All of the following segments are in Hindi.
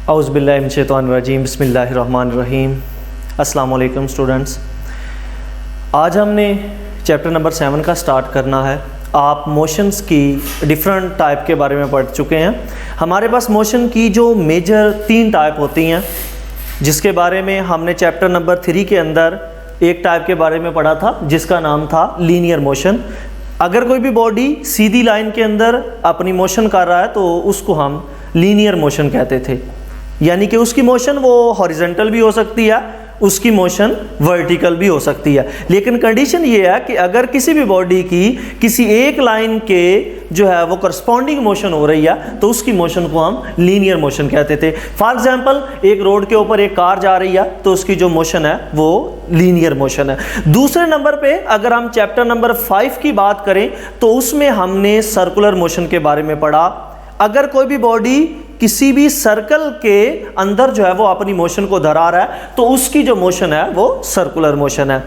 औज़ुबिल्लाहि मिनश्शैतानिर्रजीम बिस्मिल्लाहिर्रहमानिर्रहीम। अस्सलाम वालेकुम स्टूडेंट्स। आज हमने चैप्टर नंबर 7 का स्टार्ट करना है। आप मोशंस की डिफरेंट टाइप के बारे में पढ़ चुके हैं। हमारे पास मोशन की जो मेजर 3 टाइप होती हैं, जिसके बारे में हमने चैप्टर नंबर 3 के अंदर एक टाइप के बारे में पढ़ा था जिसका नाम था लीनियर मोशन। अगर कोई भी बॉडी सीधी लाइन के अंदर अपनी मोशन कर रहा है तो उसको हम लीनियर मोशन कहते थे, यानी कि उसकी मोशन वो हॉरिजॉन्टल भी हो सकती है, उसकी मोशन वर्टिकल भी हो सकती है। लेकिन कंडीशन ये है कि अगर किसी भी बॉडी की किसी एक लाइन के जो है वो करस्पॉन्डिंग मोशन हो रही है तो उसकी मोशन को हम लीनियर मोशन कहते थे। फॉर एग्जांपल, एक रोड के ऊपर एक कार जा रही है तो उसकी जो मोशन है वो लीनियर मोशन है। दूसरे नंबर पे अगर हम चैप्टर नंबर 5 की बात करें तो उसमें हमने सर्कुलर मोशन के बारे में पढ़ा। अगर कोई भी बॉडी किसी भी सर्कल के अंदर जो है वो अपनी मोशन को धरा रहा है तो उसकी जो मोशन है वो सर्कुलर मोशन है।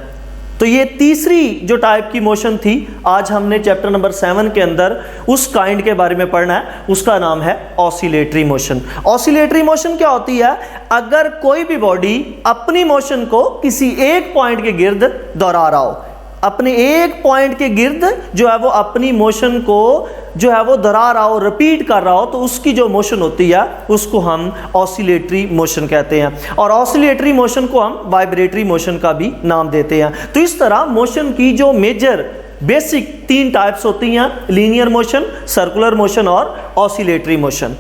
तो ये तीसरी जो टाइप की मोशन थी, आज हमने चैप्टर नंबर 7 के अंदर उस काइंड के बारे में पढ़ना है। उसका नाम है ऑसिलेटरी मोशन। ऑसिलेटरी मोशन क्या होती है? अगर कोई भी बॉडी अपनी मोशन को किसी एक पॉइंट के गिर्द दोहरा रहा हो, अपने एक पॉइंट के गिर्द जो है वो अपनी मोशन को जो है वो दोहरा रहा हो, रिपीट कर रहा हो, तो उसकी जो मोशन होती है उसको हम ऑसिलेटरी मोशन कहते हैं। और ऑसिलेटरी मोशन को हम वाइब्रेटरी मोशन का भी नाम देते हैं। तो इस तरह मोशन की जो मेजर बेसिक 3 टाइप्स होती हैं, लीनियर मोशन, सर्कुलर मोशन और ऑसिलेटरी मोशन।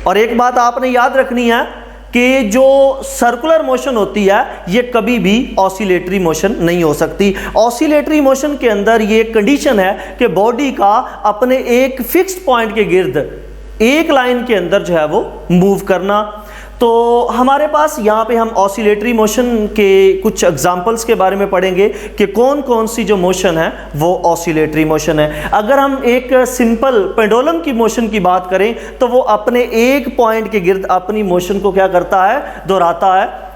और एक बात आपने याद रखनी है कि जो सर्कुलर मोशन होती है ये कभी भी ऑसिलेटरी मोशन नहीं हो सकती। ऑसिलेटरी मोशन के अंदर ये कंडीशन है कि बॉडी का अपने एक फिक्स्ड पॉइंट के गिर्द एक लाइन के अंदर जो है वो मूव करना। तो हमारे पास यहाँ पे हम ऑसिलेटरी मोशन के कुछ एग्जांपल्स के बारे में पढ़ेंगे कि कौन कौन सी जो मोशन है वो ऑसिलेटरी मोशन है। अगर हम एक सिंपल पेंडुलम की मोशन की बात करें तो वो अपने एक पॉइंट के गिर्द अपनी मोशन को क्या करता है? दोहराता है।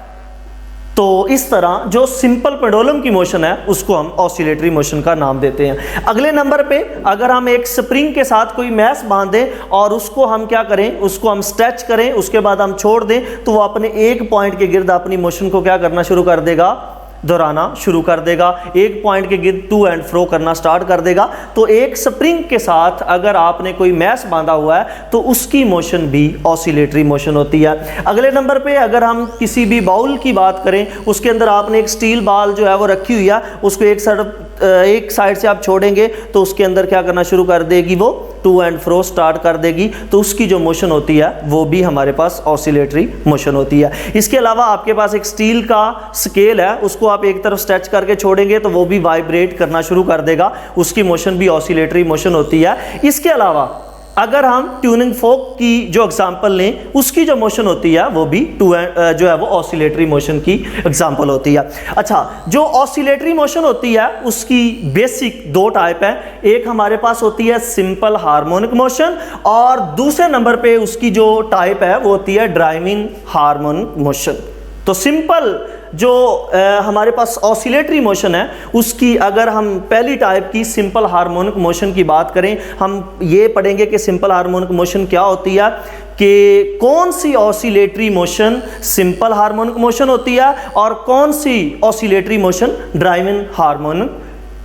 तो इस तरह जो सिंपल पेंडुलम की मोशन है उसको हम ऑसिलेटरी मोशन का नाम देते हैं। अगले नंबर पे अगर हम एक स्प्रिंग के साथ कोई मैस बांधें और उसको हम क्या करें, उसको हम स्ट्रेच करें, उसके बाद हम छोड़ दें तो वो अपने एक पॉइंट के गिर्द अपनी मोशन को क्या करना शुरू कर देगा? दोहराना शुरू कर देगा। एक पॉइंट के गिर्द टू एंड फ्रो करना स्टार्ट कर देगा। तो एक स्प्रिंग के साथ अगर आपने कोई मैस बांधा हुआ है तो उसकी मोशन भी ऑसिलेटरी मोशन होती है। अगले नंबर पे अगर हम किसी भी बाउल की बात करें, उसके अंदर आपने एक स्टील बॉल जो है वो रखी हुई है, उसको एक साइड से आप छोड़ेंगे तो उसके अंदर क्या करना शुरू कर देगी? वो टू एंड फ्रो स्टार्ट कर देगी। तो उसकी जो मोशन होती है वो भी हमारे पास ऑसिलेटरी मोशन होती है। इसके अलावा आपके पास एक स्टील का स्केल है, उसको आप एक तरफ स्ट्रेच करके छोड़ेंगे तो वो भी वाइब्रेट करना शुरू कर देगा, उसकी मोशन भी ऑसिलेटरी मोशन होती है। इसके अलावा अगर हम ट्यूनिंग फोक की जो एग्जांपल लें, उसकी जो मोशन होती है वो भी जो है वो ऑसिलेटरी मोशन की एग्जांपल होती है। अच्छा, जो ऑसिलेटरी मोशन होती है उसकी बेसिक 2 टाइप है। एक हमारे पास होती है सिंपल हार्मोनिक मोशन और दूसरे नंबर पे उसकी जो टाइप है वो होती है ड्राइविंग हार्मोनिक मोशन। तो सिंपल जो हमारे पास ऑसिलेटरी मोशन है उसकी अगर हम पहली टाइप की सिंपल हार्मोनिक मोशन की बात करें, हम ये पढ़ेंगे कि सिंपल हार्मोनिक मोशन क्या होती है, कि कौन सी oscillatory motion simple harmonic motion होती है और कौन सी ऑसिलेटरी मोशन ड्राइविंग हार्मोनिक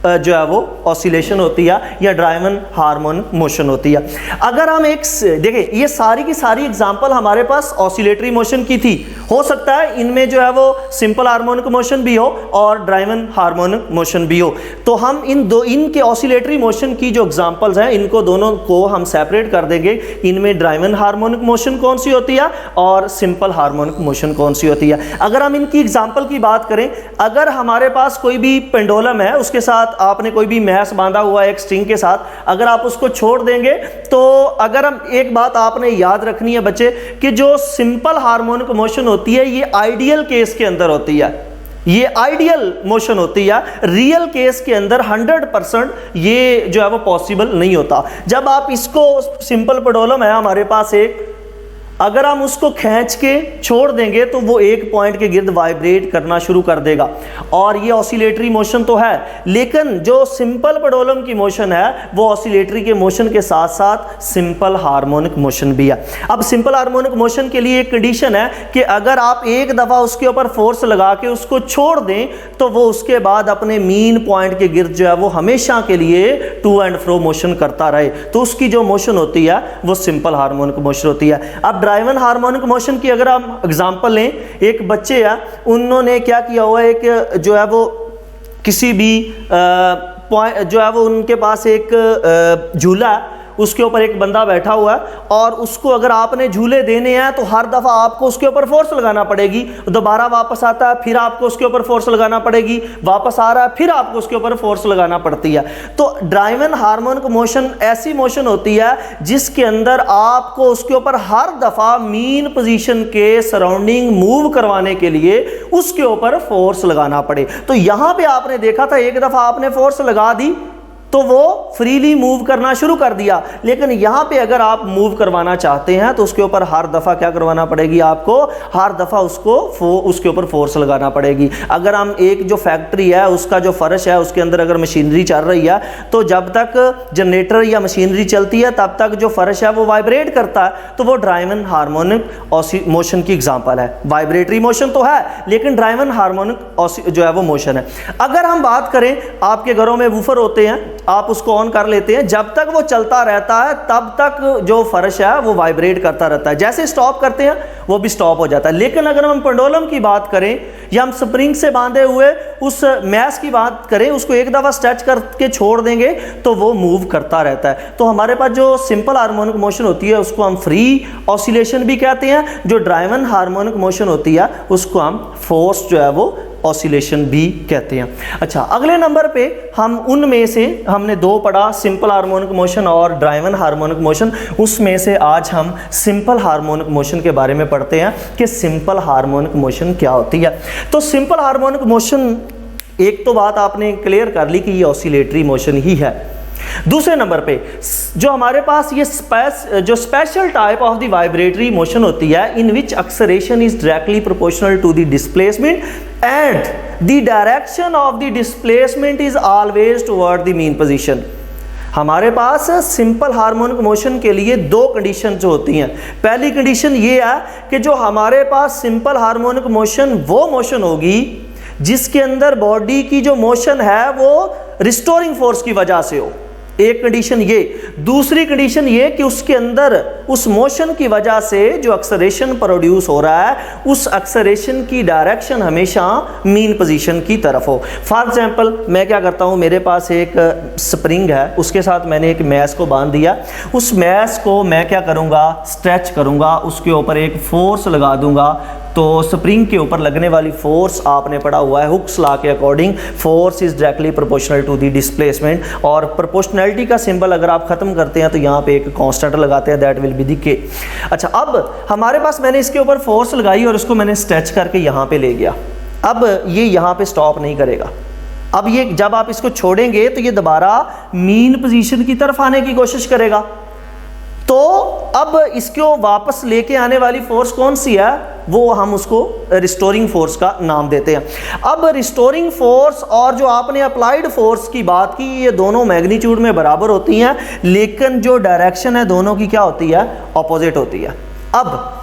जो है वो ऑसिलेशन होती है या ड्राइवन हार्मोनिक मोशन होती है। अगर हम एक देखिए, ये सारी की सारी एग्जांपल हमारे पास ऑसिलेटरी मोशन की थी। हो सकता है इनमें जो है वो सिंपल हार्मोनिक मोशन भी हो और ड्राइवन हार्मोनिक मोशन भी हो। तो हम इनके ऑसिलेटरी मोशन की जो एग्जांपल्स हैं इनको दोनों को हम सेपरेट कर देंगे। इनमें ड्राइवन हार्मोनिक मोशन कौन सी होती है और सिंपल हार्मोनिक मोशन कौन सी होती है। अगर हम इनकी एग्जांपल की बात करें, अगर हमारे पास कोई भी पेंडुलम है, उसके साथ आपने कोई भी मैस बांधा हुआ है एक स्ट्रिंग के साथ, अगर आप उसको छोड़ देंगे तो अगर हम एक बात आपने याद रखनी है बच्चे कि जो सिंपल हार्मोनिक मोशन होती है ये आइडियल केस के अंदर होती है, ये आइडियल मोशन होती है। रियल केस के अंदर 100% ये जो है वो पॉसिबल नहीं होता। जब आप इसको सिंपल पेंडुलम है हमारे पास एक, अगर हम उसको खींच के छोड़ देंगे तो वो एक पॉइंट के गिर्द वाइब्रेट करना शुरू कर देगा। और ये ऑसिलेटरी मोशन तो है, लेकिन जो सिंपल पेंडुलम की मोशन है वो ऑसिलेटरी के मोशन के साथ साथ सिंपल हार्मोनिक मोशन भी है। अब सिंपल हार्मोनिक मोशन के लिए एक कंडीशन है कि अगर आप एक दफ़ा उसके ऊपर फोर्स लगा के उसको छोड़ दें तो वो उसके बाद अपने मीन पॉइंट के गिर्द जो है वो हमेशा के लिए टू एंड फ्रो मोशन करता रहे, तो उसकी जो मोशन होती है वो सिंपल हार्मोनिक मोशन होती है। अब ड्राइवन हार्मोनिक मोशन की अगर हम एग्जांपल लें, एक बच्चे है उन्होंने क्या किया हुआ है, एक जो है वो किसी भी पॉइंट जो है वो उनके पास एक झूला है, उसके ऊपर एक बंदा बैठा हुआ है और उसको अगर आपने झूले देने हैं तो हर दफ़ा आपको उसके ऊपर फोर्स लगाना पड़ेगी, दोबारा वापस आता है फिर आपको उसके ऊपर फोर्स लगाना पड़ेगी, वापस आ रहा है फिर आपको उसके ऊपर फोर्स लगाना पड़ती है। तो ड्राइवन हार्मोनिक मोशन ऐसी मोशन होती है जिसके अंदर आपको उसके ऊपर हर दफ़ा मीन पोजीशन के सराउंडिंग मूव करवाने के लिए उसके ऊपर फोर्स लगाना पड़े। तो यहाँ पे आपने देखा था एक दफ़ा आपने फोर्स लगा दी तो वो फ्रीली मूव करना शुरू कर दिया, लेकिन यहाँ पे अगर आप मूव करवाना चाहते हैं तो उसके ऊपर हर दफ़ा क्या करवाना पड़ेगी, आपको हर दफ़ा उसके ऊपर फोर्स लगाना पड़ेगी। अगर हम एक जो फैक्ट्री है उसका जो फर्श है उसके अंदर अगर मशीनरी चल रही है तो जब तक जनरेटर या मशीनरी चलती है तब तक जो फर्श है वो वाइब्रेट करता है, तो वो ड्राइवन हार्मोनिक मोशन की एग्जाम्पल है। वाइब्रेटरी मोशन तो है लेकिन ड्राइवन हार्मोनिक जो है वो मोशन है। अगर हम बात करें, आपके घरों में वूफर होते हैं, आप उसको ऑन कर लेते हैं, जब तक वो चलता रहता है तब तक जो फर्श है वो वाइब्रेट करता रहता है, जैसे स्टॉप करते हैं वो भी स्टॉप हो जाता है। लेकिन अगर हम पेंडुलम की बात करें या हम स्प्रिंग से बांधे हुए उस मैस की बात करें, उसको एक दफ़ा स्ट्रेच करके छोड़ देंगे तो वो मूव करता रहता है। तो हमारे पास जो सिंपल हार्मोनिक मोशन होती है उसको हम फ्री ऑसिलेशन भी कहते हैं, जो ड्राइवन हार्मोनिक मोशन होती है उसको हम फोर्स जो है वो ऑसिलेशन भी कहते हैं। अच्छा, अगले नंबर पे हम उनमें से हमने दो पढ़ा, सिंपल हार्मोनिक मोशन और ड्राइवन हार्मोनिक मोशन, उसमें से आज हम सिंपल हार्मोनिक मोशन के बारे में पढ़ते हैं कि सिंपल हार्मोनिक मोशन क्या होती है। तो सिंपल हार्मोनिक मोशन, एक तो बात आपने क्लियर कर ली कि ये ऑसिलेटरी मोशन ही है। दूसरे नंबर पे जो हमारे पास ये जो special type of the vibratory motion होती है, in which acceleration is directly proportional to the displacement and the direction of the displacement is always toward the mean position. हमारे पास सिंपल हार्मोनिक मोशन के लिए दो कंडीशन जो होती हैं। पहली कंडीशन ये है कि जो हमारे पास सिंपल हार्मोनिक मोशन वो मोशन होगी जिसके अंदर बॉडी की जो मोशन है वो रिस्टोरिंग फोर्स की वजह से हो, एक कंडीशन ये। दूसरी कंडीशन ये कि उसके अंदर उस मोशन की वजह से जो एक्सेलरेशन प्रोड्यूस हो रहा है उस एक्सेलरेशन की डायरेक्शन हमेशा मीन पोजीशन की तरफ हो। फॉर एग्जांपल मैं क्या करता हूँ, मेरे पास एक स्प्रिंग है, उसके साथ मैंने एक मैस को बांध दिया, उस मैस को मैं क्या करूँगा, स्ट्रेच करूँगा, उसके ऊपर एक फोर्स लगा दूंगा। तो स्प्रिंग के ऊपर लगने वाली फोर्स आपने पढ़ा हुआ है हुक्स लॉ के according, force is directly proportional to the displacement. और प्रोपोर्शनैलिटी का सिंबल अगर आप खत्म करते हैं तो यहाँ पे एक कांस्टेंट लगाते हैं, दैट विल बी द के। अच्छा, अब हमारे पास मैंने इसके ऊपर फोर्स लगाई और इसको मैंने स्ट्रेच करके यहाँ पे ले गया। अब ये यहाँ पे स्टॉप नहीं करेगा। अब ये जब आप इसको छोड़ेंगे तो ये दोबारा मीन पोजीशन की तरफ आने की कोशिश करेगा। तो अब इसको वापस लेके आने वाली फोर्स कौन सी है, वो हम उसको रिस्टोरिंग फोर्स का नाम देते हैं। अब रिस्टोरिंग फोर्स और जो आपने अप्लाइड फोर्स की बात की, ये दोनों मैग्नीट्यूड में बराबर होती हैं, लेकिन जो डायरेक्शन है दोनों की क्या होती है, ऑपोजिट होती है। अब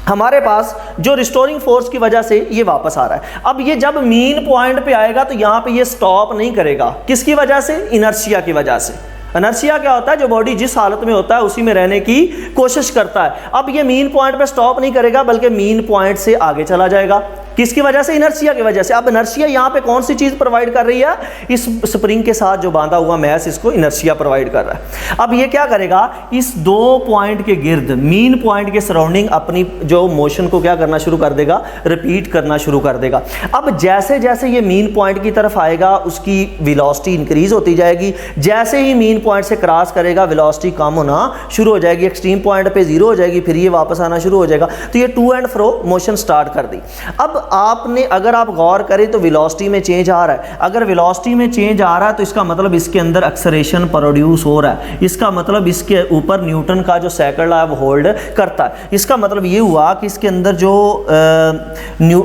हमारे पास जो रिस्टोरिंग फोर्स की वजह से ये वापस आ रहा है, अब ये जब मीन पॉइंट पे आएगा तो यहाँ पे ये स्टॉप नहीं करेगा। किसकी वजह से, इनर्शिया की वजह से। इनर्शिया क्या होता है, जो बॉडी जिस हालत में होता है उसी में रहने की कोशिश करता है। अब ये मीन पॉइंट पे स्टॉप नहीं करेगा बल्कि मीन पॉइंट से आगे चला जाएगा। किसकी वजह से, इनर्शिया की वजह से। अब इनर्शिया यहाँ पे कौन सी चीज प्रोवाइड कर रही है, इस स्प्रिंग के साथ जो बांधा हुआ मैस इसको इनर्शिया प्रोवाइड कर रहा है। अब ये क्या करेगा, इस दो पॉइंट के गिर्द मीन पॉइंट के सराउंडिंग अपनी जो मोशन को क्या करना शुरू कर देगा, रिपीट करना शुरू कर देगा। अब जैसे जैसे ये मीन पॉइंट की तरफ आएगा उसकी वेलोसिटी इंक्रीज होती जाएगी। जैसे ही मीन पॉइंट से क्रॉस करेगा वेलोसिटी कम होना शुरू हो जाएगी, एक्सट्रीम पॉइंट पे जीरो हो जाएगी, फिर ये वापस आना शुरू हो जाएगा। तो ये to and fro motion start कर दी। अब आपने अगर आप गौर करें तो वेलोसिटी में चेंज आ रहा है, अगर वेलोसिटी में चेंज आ रहा है तो इसका मतलब इसके अंदर एक्सेलरेशन प्रोड्यूस हो रहा है, इसका मतलब इसके ऊपर न्यूटन का जो सेकंड लॉ है वो होल्ड करता है। इसका मतलब ये हुआ कि इसके अंदर जो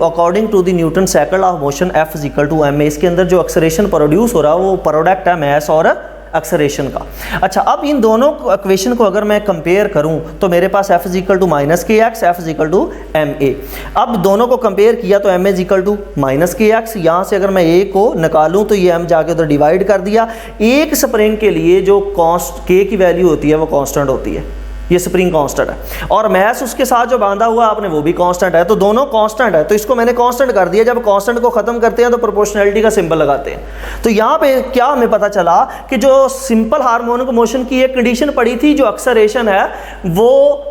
according to the Newton second law of motion F is equal to ma, इसके अंदर जो एक्सेलरेशन प्रोड्यूस हो रहा है वो प्रोडक्ट है मास और एक्सेलरेशन का। अच्छा, अब इन दोनों इक्वेशन को अगर मैं कंपेयर करूं तो मेरे पास F is equal to minus k x, F is equal to ma। अब दोनों को कंपेयर किया तो ma is equal to minus k x, यहाँ से अगर मैं a को निकालूं तो ये m जाके उधर डिवाइड कर दिया। एक स्प्रिंग के लिए जो कॉन्स्ट k की वैल्यू होती है वो कांस्टेंट होती है, ये स्प्रिंग कांस्टेंट है, और मैस उसके साथ जो बांधा हुआ आपने वो भी कांस्टेंट है, तो दोनों कांस्टेंट है, तो इसको मैंने कांस्टेंट कर दिया। जब कांस्टेंट को खत्म करते हैं तो प्रोपोर्शनैलिटी का सिंबल लगाते हैं। तो यहाँ पे क्या हमें पता चला कि जो सिंपल हार्मोनिक मोशन की एक कंडीशन पड़ी थी, जो एक्सेलरेशन है वो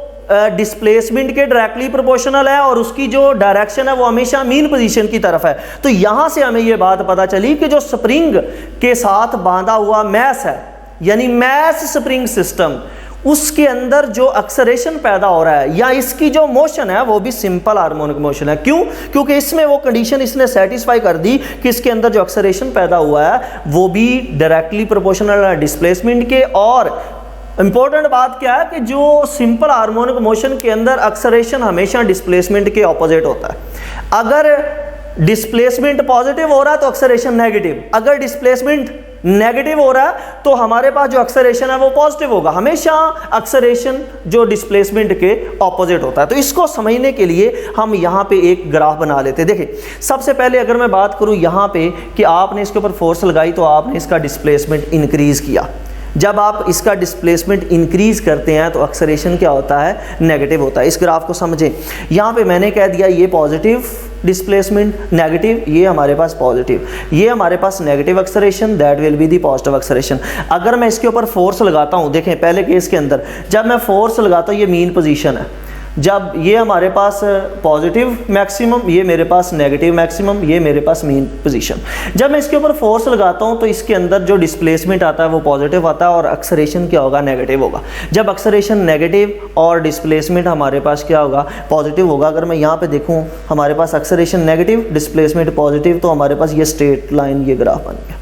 डिस्प्लेसमेंट के डायरेक्टली प्रोपोर्शनल है और उसकी जो डायरेक्शन है वो हमेशा मीन पोजीशन की तरफ है। तो यहाँ से हमें ये बात पता चली कि जो स्प्रिंग के साथ बांधा हुआ मैस है, यानी मैस स्प्रिंग सिस्टम, उसके अंदर जो एक्सेलरेशन पैदा हो रहा है या इसकी जो मोशन है वो भी सिंपल हार्मोनिक मोशन है। क्यों? क्योंकि इसमें वो कंडीशन इसने सेटिस्फाई कर दी कि इसके अंदर जो एक्सेलरेशन पैदा हुआ है वो भी डायरेक्टली प्रोपोर्शनल है डिस्प्लेसमेंट के। और इंपॉर्टेंट बात क्या है कि जो सिंपल हार्मोनिक मोशन के अंदर एक्सेलरेशन हमेशा डिस्प्लेसमेंट के ऑपोजिट होता है। अगर डिस्प्लेसमेंट पॉजिटिव हो रहा है तो एक्सेलरेशन नेगेटिव, अगर डिस्प्लेसमेंट नेगेटिव हो रहा है तो हमारे पास जो एक्सेलरेशन है वो पॉजिटिव होगा। हमेशा एक्सेलरेशन जो डिस्प्लेसमेंट के ऑपोजिट होता है। तो इसको समझने के लिए हम यहाँ पे एक ग्राफ बना लेते हैं। देखिए, सबसे पहले अगर मैं बात करूँ यहाँ पे कि आपने इसके ऊपर फोर्स लगाई तो आपने इसका डिस्प्लेसमेंट इंक्रीज किया। जब आप इसका डिस्प्लेसमेंट इंक्रीज करते हैं तो एक्सेलरेशन क्या होता है? नेगेटिव होता है। इस ग्राफ को समझें, यहाँ पे मैंने कह दिया ये पॉजिटिव डिस्प्लेसमेंट, नेगेटिव, ये हमारे पास पॉजिटिव, ये हमारे पास negative acceleration, that will be the positive acceleration. अगर मैं इसके ऊपर फोर्स लगाता हूँ, देखें पहले केस के अंदर जब मैं फोर्स लगाता हूँ ये मीन पोजीशन है, जब ये हमारे पास पॉजिटिव मैक्सिमम, ये मेरे पास नेगेटिव मैक्सिमम, ये मेरे पास मीन पोजीशन। जब मैं इसके ऊपर फोर्स लगाता हूँ तो इसके अंदर जो डिस्प्लेसमेंट आता है वो पॉजिटिव आता है और एक्सेलरेशन क्या होगा? नेगेटिव होगा। जब एक्सेलरेशन नेगेटिव और डिस्प्लेसमेंट हमारे पास क्या होगा? पॉजिटिव होगा। अगर मैं यहाँ पे देखूँ हमारे पास एक्सेलरेशन नेगेटिव, डिस्प्लेसमेंट पॉजिटिव, तो हमारे पास ये स्ट्रेट लाइन, ये ग्राफ बन गया।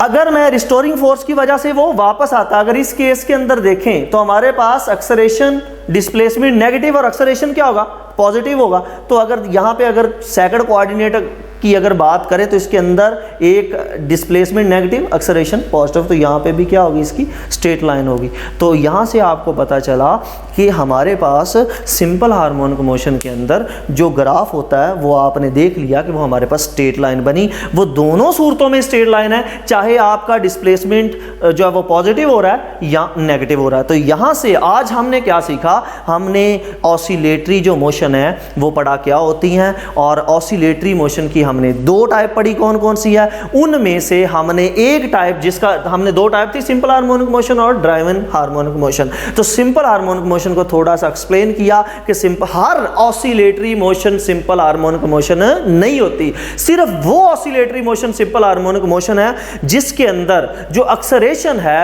अगर मैं रिस्टोरिंग फोर्स की वजह से वो वापस आता, अगर इस केस के अंदर देखें तो हमारे पास एक्सेलरेशन डिस्प्लेसमेंट नेगेटिव और एक्सेलरेशन क्या होगा? पॉजिटिव होगा। तो अगर यहाँ पे अगर सेकंड कोऑर्डिनेट की अगर बात करें तो इसके अंदर एक डिस्प्लेसमेंट नेगेटिव, एक्सेलरेशन पॉजिटिव, तो यहाँ पे भी क्या होगी? इसकी स्ट्रेट लाइन होगी। तो यहाँ से आपको पता चला कि हमारे पास सिंपल हार्मोनिक मोशन के अंदर जो ग्राफ होता है वो आपने देख लिया कि वो हमारे पास स्ट्रेट लाइन बनी। वो दोनों सूरतों में स्ट्रेट लाइन है, चाहे आपका डिस्प्लेसमेंट जो है वो पॉजिटिव हो रहा है या नेगेटिव हो रहा है। तो यहाँ से आज हमने क्या सीखा? हमने ऑसिलेटरी जो मोशन है वो पढ़ा क्या होती हैं, और ऑसिलेटरी मोशन की हमने दो टाइप पढ़ी। कौन कौन सी है? उनमें से हमने एक टाइप, जिसका हमने दो टाइप थी, सिंपल हार्मोनिक मोशन और ड्राइवन हार्मोनिक मोशन। तो सिंपल हार्मोनिक मोशन को थोड़ा सा एक्सप्लेन किया कि सिंपल हर oscillatory motion simple harmonic motion नहीं होती। सिर्फ वो oscillatory motion simple harmonic motion है जिसके अंदर जो एक्सेलरेशन है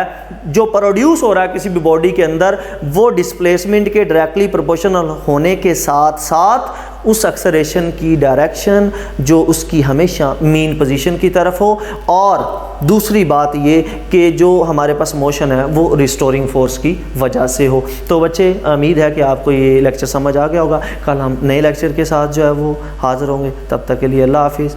जो प्रोड्यूस हो रहा है किसी भी बॉडी के अंदर, वो डिस्प्लेसमेंट के डायरेक्टली प्रोपोर्शनल होने के साथ साथ उस एक्सेलरेशन की डायरेक्शन जो उसकी हमेशा मीन पोजीशन की तरफ हो। और दूसरी बात ये कि जो हमारे पास मोशन है वो रिस्टोरिंग फोर्स की वजह से हो। तो बच्चे, उम्मीद है कि आपको ये लेक्चर समझ आ गया होगा। कल हम नए लेक्चर के साथ जो है वो हाज़िर होंगे। तब तक के लिए अल्लाह हाफिज़।